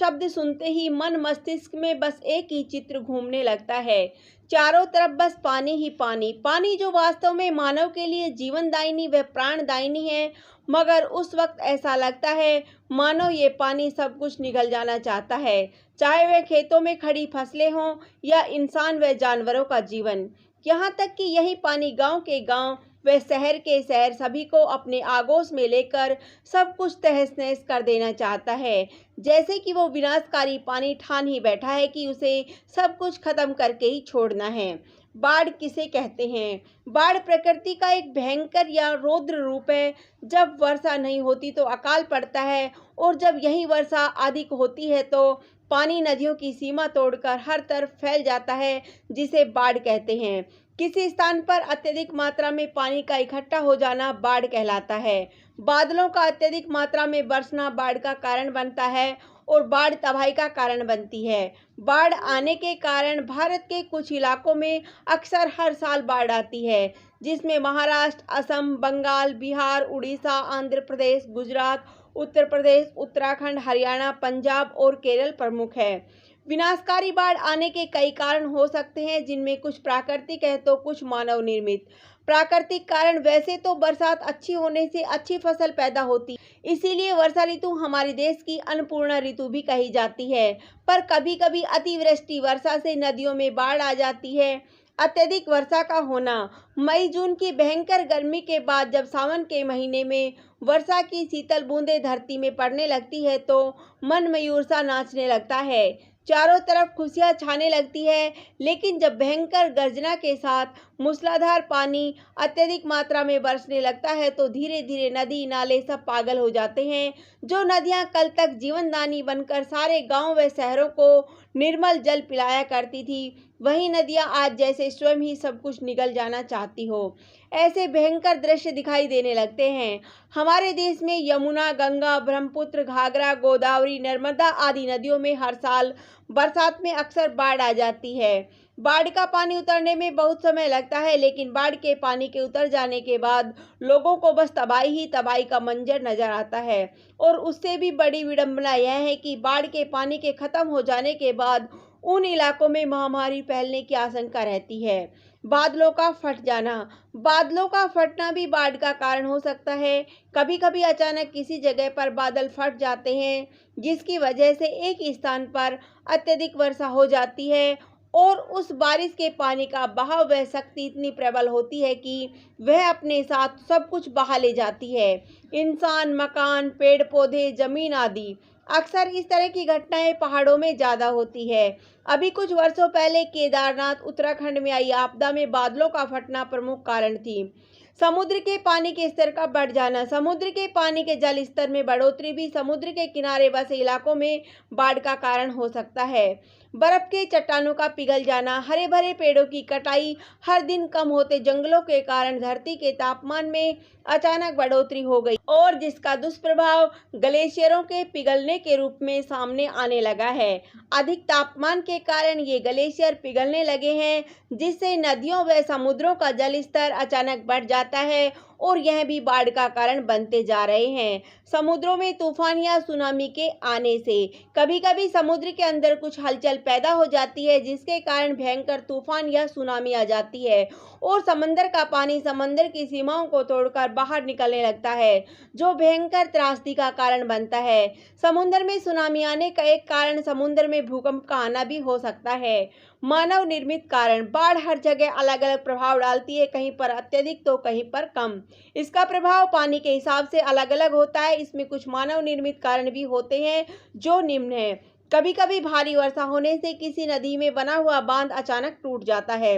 शब्द सुनते ही मन मस्तिष्क में बस एक ही चित्र घूमने लगता है। चारों तरफ बस पानी ही पानी, पानी जो वास्तव में मानव के लिए जीवनदायिनी व प्राणदायिनी है। मगर उस वक्त ऐसा लगता है मानो ये पानी सब कुछ निगल जाना चाहता है, चाहे वह खेतों में खड़ी फसलें हों या इंसान व जानवरों का जीवन। यहाँ तक कि यही पानी गांव के गांव व शहर के शहर सभी को अपने आगोश में लेकर सब कुछ तहस नहस कर देना चाहता है। जैसे कि वो विनाशकारी पानी ठान ही बैठा है कि उसे सब कुछ खत्म करके ही छोड़ना है। बाढ़ किसे कहते हैं? बाढ़ प्रकृति का एक भयंकर या रौद्र रूप है। जब वर्षा नहीं होती तो अकाल पड़ता है, और जब यही वर्षा अधिक होती है तो पानी नदियों की सीमा तोड़कर हर तरफ फैल जाता है, जिसे बाढ़ कहते हैं। किसी स्थान पर अत्यधिक मात्रा में पानी का इकट्ठा हो जाना बाढ़ कहलाता है। बादलों का अत्यधिक मात्रा में बरसना बाढ़ का कारण बनता है, और बाढ़ तबाही का कारण बनती है। बाढ़ आने के कारण भारत के कुछ इलाकों में अक्सर हर साल बाढ़ आती है, जिसमें महाराष्ट्र, असम, बंगाल, बिहार, उड़ीसा, आंध्र प्रदेश, गुजरात, उत्तर प्रदेश, उत्तराखंड, हरियाणा, पंजाब और केरल प्रमुख है। विनाशकारी बाढ़ आने के कई कारण हो सकते हैं, जिनमें कुछ प्राकृतिक है तो कुछ मानव निर्मित। प्राकृतिक कारण वैसे तो बरसात अच्छी होने से अच्छी फसल पैदा होती, इसीलिए वर्षा ऋतु हमारे देश की अन्नपूर्णा ऋतु भी कही जाती है। पर कभी कभी अतिवृष्टि वर्षा से नदियों में बाढ़ आ जाती है। अत्यधिक वर्षा का होना, मई जून की भयंकर गर्मी के बाद जब सावन के महीने में वर्षा की शीतल बूंदें धरती में पड़ने लगती है तो मन मयूर सा नाचने लगता है, चारों तरफ खुशियां छाने लगती है। लेकिन जब भयंकर गर्जना के साथ मूसलाधार पानी अत्यधिक मात्रा में बरसने लगता है तो धीरे धीरे नदी नाले सब पागल हो जाते हैं। जो नदियां कल तक जीवनदानी बनकर सारे गांव व शहरों को निर्मल जल पिलाया करती थी, वही नदियां आज जैसे स्वयं ही सब कुछ निगल जाना चाहती हो। ऐसे भयंकर दृश्य दिखाई देने लगते हैं। हमारे देश में यमुना, गंगा, ब्रह्मपुत्र, घाघरा, गोदावरी, नर्मदा आदि नदियों में हर साल बरसात में अक्सर बाढ़ आ जाती है। बाढ़ का पानी उतरने में बहुत समय लगता है, लेकिन बाढ़ के पानी के उतर जाने के बाद लोगों को बस तबाही ही तबाही का मंजर नजर आता है। और उससे भी बड़ी विडंबना यह है कि बाढ़ के पानी के खत्म हो जाने के बाद उन इलाकों में महामारी फैलने की आशंका रहती है। बादलों का फट जाना, बादलों का फटना भी बाढ़ का कारण हो सकता है। कभी कभी अचानक किसी जगह पर बादल फट जाते हैं, जिसकी वजह से एक स्थान पर अत्यधिक वर्षा हो जाती है, और उस बारिश के पानी का बहाव व शक्ति इतनी प्रबल होती है कि वह अपने साथ सब कुछ बहा ले जाती है, इंसान, मकान, पेड़ पौधे, जमीन आदि। अक्सर इस तरह की घटनाएं पहाड़ों में ज्यादा होती है। अभी कुछ वर्षों पहले केदारनाथ, उत्तराखंड में आई आपदा में बादलों का फटना प्रमुख कारण थी। समुद्र के पानी के स्तर का बढ़ जाना, समुद्र के पानी के जल स्तर में बढ़ोतरी भी समुद्र के किनारे बसे इलाकों में बाढ़ का कारण हो सकता है। बर्फ के चट्टानों का पिघल जाना, हरे भरे पेड़ों की कटाई, हर दिन कम होते जंगलों के कारण धरती के तापमान में अचानक बढ़ोतरी हो गई, और जिसका दुष्प्रभाव ग्लेशियरों के पिघलने के रूप में सामने आने लगा है। अधिक तापमान के कारण ये ग्लेशियर पिघलने लगे हैं, जिससे नदियों व समुद्रों का जल स्तर अचानक बढ़ जाता है, और यह भी बाढ़ का कारण बनते जा रहे हैं। समुद्रों में तूफान या सुनामी के आने से कभी कभी समुद्र के अंदर कुछ हलचल पैदा हो जाती है, जिसके कारण भयंकर तूफान या सुनामी आ जाती है, और समंदर का पानी समंदर की सीमाओं को तोड़कर बाहर निकलने लगता है, जो भयंकर त्रासदी का कारण बनता है। समुद्र में सुनामी आने का एक कारण समुद्र में भूकंप का आना भी हो सकता है। मानव निर्मित कारण, बाढ़ हर जगह अलग अलग प्रभाव डालती है, कहीं पर अत्यधिक तो कहीं पर कम। इसका प्रभाव पानी के हिसाब से अलग अलग होता है। इसमें कुछ मानव निर्मित कारण भी होते हैं, जो निम्न है। कभी कभी भारी वर्षा होने से किसी नदी में बना हुआ बांध अचानक टूट जाता है।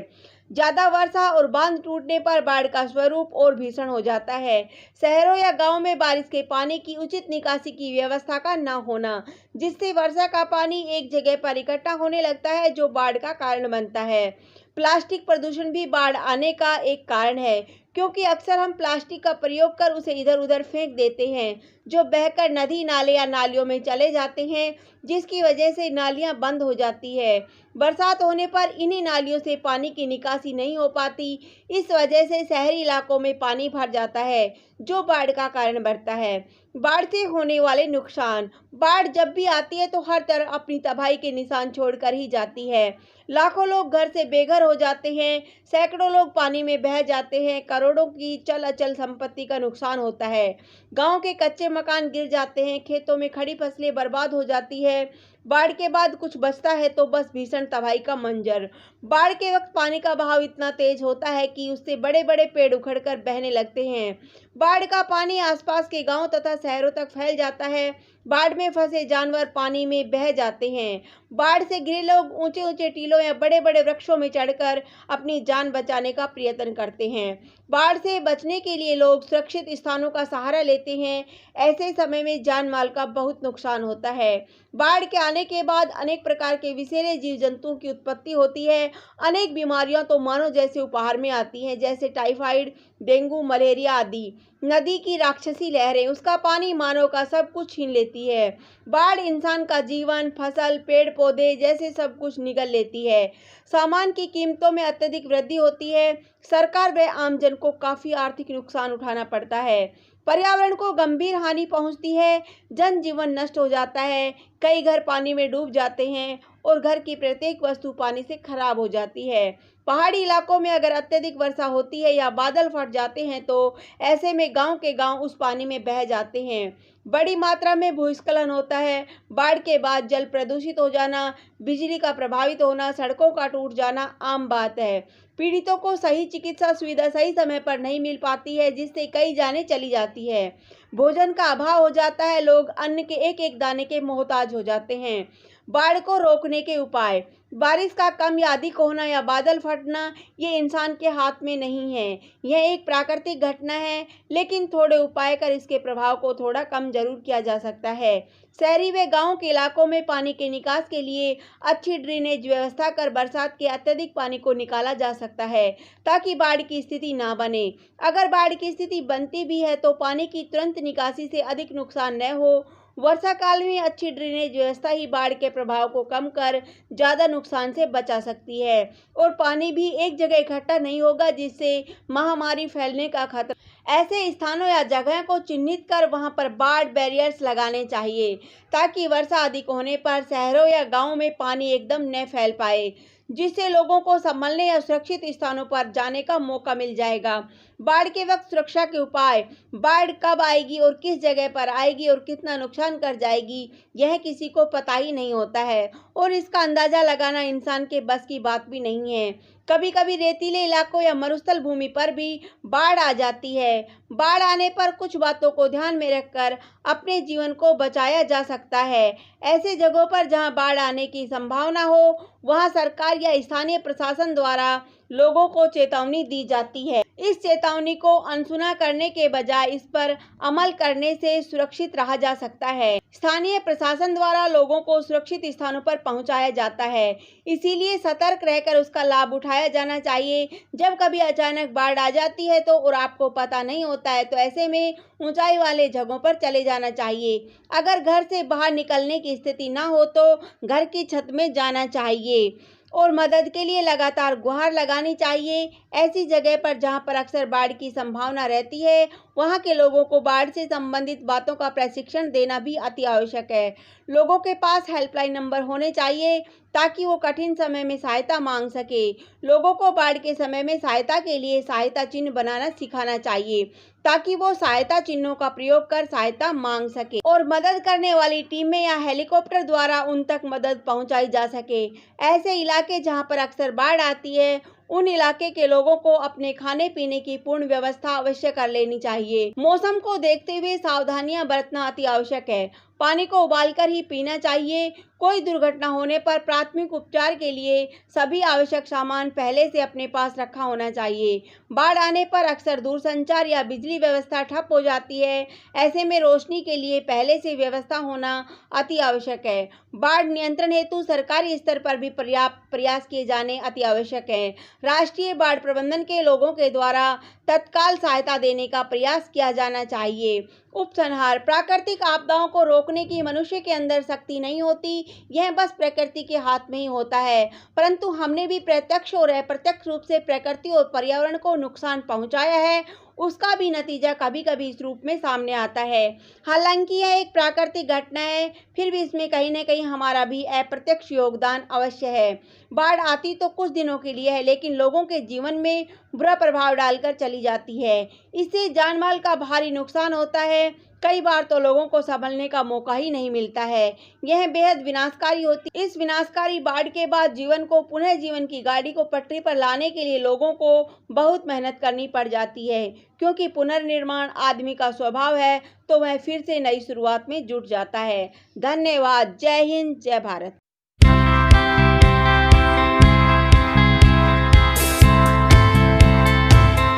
ज्यादा वर्षा और बांध टूटने पर बाढ़ का स्वरूप और भीषण हो जाता है। शहरों या गांव में बारिश के पानी की उचित निकासी की व्यवस्था का न होना, जिससे वर्षा का पानी एक जगह पर इकट्ठा होने लगता है, जो बाढ़ का कारण बनता है। प्लास्टिक प्रदूषण भी बाढ़ आने का एक कारण है, क्योंकि अक्सर हम प्लास्टिक का प्रयोग कर उसे इधर उधर फेंक देते हैं, जो बहकर नदी नाले या नालियों में चले जाते हैं, जिसकी वजह से नालियां बंद हो जाती है। बरसात होने पर इन्हीं नालियों से पानी की निकासी नहीं हो पाती। इस वजह से शहरी इलाकों में पानी भर जाता है, जो बाढ़ का कारण बनता है। बाढ़ से होने वाले नुकसान। बाढ़ जब भी आती है तो हर तरफ अपनी तबाही के निशान छोड़कर ही जाती है। लाखों लोग घर से बेघर हो जाते हैं, सैकड़ों लोग पानी में बह जाते हैं, करोड़ों की चल अचल संपत्ति का नुकसान होता है। गांव के कच्चे मकान गिर जाते हैं, खेतों में खड़ी फसलें बर्बाद हो जाती है। बाढ़ के बाद कुछ बचता है तो बस भीषण तबाही का मंजर। बाढ़ के वक्त पानी का बहाव इतना तेज होता है कि उससे बड़े बड़े पेड़ उखड़कर बहने लगते हैं। बाढ़ का पानी आसपास के गांव तथा शहरों तक फैल जाता है। बाढ़ में फंसे जानवर पानी में बह जाते हैं। बाढ़ से घिरे लोग ऊंचे ऊंचे टीलों या बड़े बड़े वृक्षों में चढ़कर अपनी जान बचाने का प्रयत्न करते हैं। बाढ़ से बचने के लिए लोग सुरक्षित स्थानों का सहारा लेते हैं। ऐसे समय में जान माल का बहुत नुकसान होता है। बाढ़ के आने के बाद अनेक प्रकार के विषैले जीव जंतुओं की उत्पत्ति होती है। अनेक बीमारियां तो मानव जैसे उपहार में आती हैं, जैसे टाइफाइड, डेंगू, मलेरिया आदि। नदी की राक्षसी लहरें, उसका पानी मानव का सब कुछ छीन लेती है। बाढ़ इंसान का जीवन, फसल, पेड़ पौधे जैसे सब कुछ निगल लेती है। सामान की कीमतों में अत्यधिक वृद्धि होती है। सरकार व आमजन को काफी आर्थिक नुकसान उठाना पड़ता है। पर्यावरण को गंभीर हानि पहुंचती है। जनजीवन नष्ट हो जाता है। कई घर पानी में डूब जाते हैं और घर की प्रत्येक वस्तु पानी से खराब हो जाती है। पहाड़ी इलाकों में अगर अत्यधिक वर्षा होती है या बादल फट जाते हैं तो ऐसे में गांव के गांव उस पानी में बह जाते हैं। बड़ी मात्रा में भूस्खलन होता है। बाढ़ के बाद जल प्रदूषित हो जाना, बिजली का प्रभावित होना, सड़कों का टूट जाना आम बात है। पीड़ितों को सही चिकित्सा सुविधा सही समय पर नहीं मिल पाती है, जिससे कई जानें चली जाती है। भोजन का अभाव हो जाता है। लोग अन्न के एक एक दाने के मोहताज हो जाते हैं। बाढ़ को रोकने के उपाय। बारिश का कम या अधिक होना या बादल फटना ये इंसान के हाथ में नहीं है। यह एक प्राकृतिक घटना है, लेकिन थोड़े उपाय कर इसके प्रभाव को थोड़ा कम जरूर किया जा सकता है। शहरी व गांव के इलाकों में पानी के निकास के लिए अच्छी ड्रेनेज व्यवस्था कर बरसात के अत्यधिक पानी को निकाला जा सकता है, ताकि बाढ़ की स्थिति ना बने। अगर बाढ़ की स्थिति बनती भी है तो पानी की तुरंत निकासी से अधिक नुकसान न हो। वर्षा काल में अच्छी ड्रेनेज व्यवस्था ही बाढ़ के प्रभाव को कम कर ज्यादा नुकसान से बचा सकती है, और पानी भी एक जगह इकट्ठा नहीं होगा, जिससे महामारी फैलने का खतरा। ऐसे स्थानों या जगह को चिन्हित कर वहां पर बाढ़ बैरियर्स लगाने चाहिए, ताकि वर्षा अधिक होने पर शहरों या गांवों में पानी एकदम न फैल पाए, जिससे लोगों को संभलने या सुरक्षित स्थानों पर जाने का मौका मिल जाएगा। बाढ़ के वक्त सुरक्षा के उपाय। बाढ़ कब आएगी और किस जगह पर आएगी और कितना नुकसान कर जाएगी, यह किसी को पता ही नहीं होता है, और इसका अंदाजा लगाना इंसान के बस की बात भी नहीं है। कभी कभी रेतीले इलाकों या मरुस्थल भूमि पर भी बाढ़ आ जाती है। बाढ़ आने पर कुछ बातों को ध्यान में रखकर अपने जीवन को बचाया जा सकता है। ऐसे जगहों पर जहां बाढ़ आने की संभावना हो, वहां सरकार या स्थानीय प्रशासन द्वारा लोगों को चेतावनी दी जाती है। इस चेतावनी को अनसुना करने के बजाय इस पर अमल करने से सुरक्षित रहा जा सकता है। स्थानीय प्रशासन द्वारा लोगों को सुरक्षित स्थानों पर पहुंचाया जाता है, इसीलिए सतर्क रहकर उसका लाभ उठाया जाना चाहिए। जब कभी अचानक बाढ़ आ जाती है तो और आपको पता नहीं होता है, तो ऐसे में ऊंचाई वाले जगहों पर चले जाना चाहिए। अगर घर से बाहर निकलने की स्थिति ना हो तो घर की छत में जाना चाहिए और मदद के लिए लगातार गुहार लगानी चाहिए। ऐसी जगह पर जहां पर अक्सर बाढ़ की संभावना रहती है, वहां के लोगों को बाढ़ से संबंधित बातों का प्रशिक्षण देना भी अति आवश्यक है। लोगों के पास हेल्पलाइन नंबर होने चाहिए, ताकि वो कठिन समय में सहायता मांग सके। लोगों को बाढ़ के समय में सहायता के लिए सहायता चिन्ह बनाना सिखाना चाहिए, ताकि वो सहायता चिन्हों का प्रयोग कर सहायता मांग सके और मदद करने वाली टीमें या हेलीकॉप्टर द्वारा उन तक मदद पहुंचाई जा सके। ऐसे इलाके जहां पर अक्सर बाढ़ आती है, उन इलाके के लोगों को अपने खाने पीने की पूर्ण व्यवस्था अवश्य कर लेनी चाहिए। मौसम को देखते हुए सावधानियां बरतना अति आवश्यक है। पानी को उबालकर ही पीना चाहिए। कोई दुर्घटना होने पर प्राथमिक उपचार के लिए सभी आवश्यक सामान पहले से अपने पास रखा होना चाहिए। बाढ़ आने पर अक्सर दूरसंचार या बिजली व्यवस्था ठप हो जाती है। ऐसे में रोशनी के लिए पहले से व्यवस्था होना अति आवश्यक है। बाढ़ नियंत्रण हेतु सरकारी स्तर पर भी पर्याप्त प्रयास किए जाने अति आवश्यक है। राष्ट्रीय बाढ़ प्रबंधन के लोगों के द्वारा तत्काल सहायता देने का प्रयास किया जाना चाहिए। उपसंहार: प्राकृतिक आपदाओं को रोकने की मनुष्य के अंदर शक्ति नहीं होती, यह बस प्रकृति के हाथ में ही होता है। परंतु हमने भी प्रत्यक्ष और अप्रत्यक्ष रूप से प्रकृति और पर्यावरण को नुकसान पहुंचाया है, उसका भी नतीजा कभी-कभी इस रूप में सामने आता है। हालांकि यह एक प्राकृतिक घटना है, फिर भी इसमें कहीं न कहीं हमारा भी अप्रत्यक्ष योगदान अवश्य है। बाढ़ आती तो कुछ दिनों के लिए है, लेकिन लोगों के जीवन में बुरा प्रभाव डालकर चली जाती है। इससे जान-माल का भारी नुकसान होता है। कई बार तो लोगों को संभलने का मौका ही नहीं मिलता है। यह बेहद विनाशकारी होती है। इस विनाशकारी बाढ़ के बाद जीवन को पुनः जीवन की गाड़ी को पटरी पर लाने के लिए लोगों को बहुत मेहनत करनी पड़ जाती है, क्योंकि पुनर्निर्माण आदमी का स्वभाव है, तो वह फिर से नई शुरुआत में जुट जाता है। धन्यवाद। जय हिंद, जय भारत।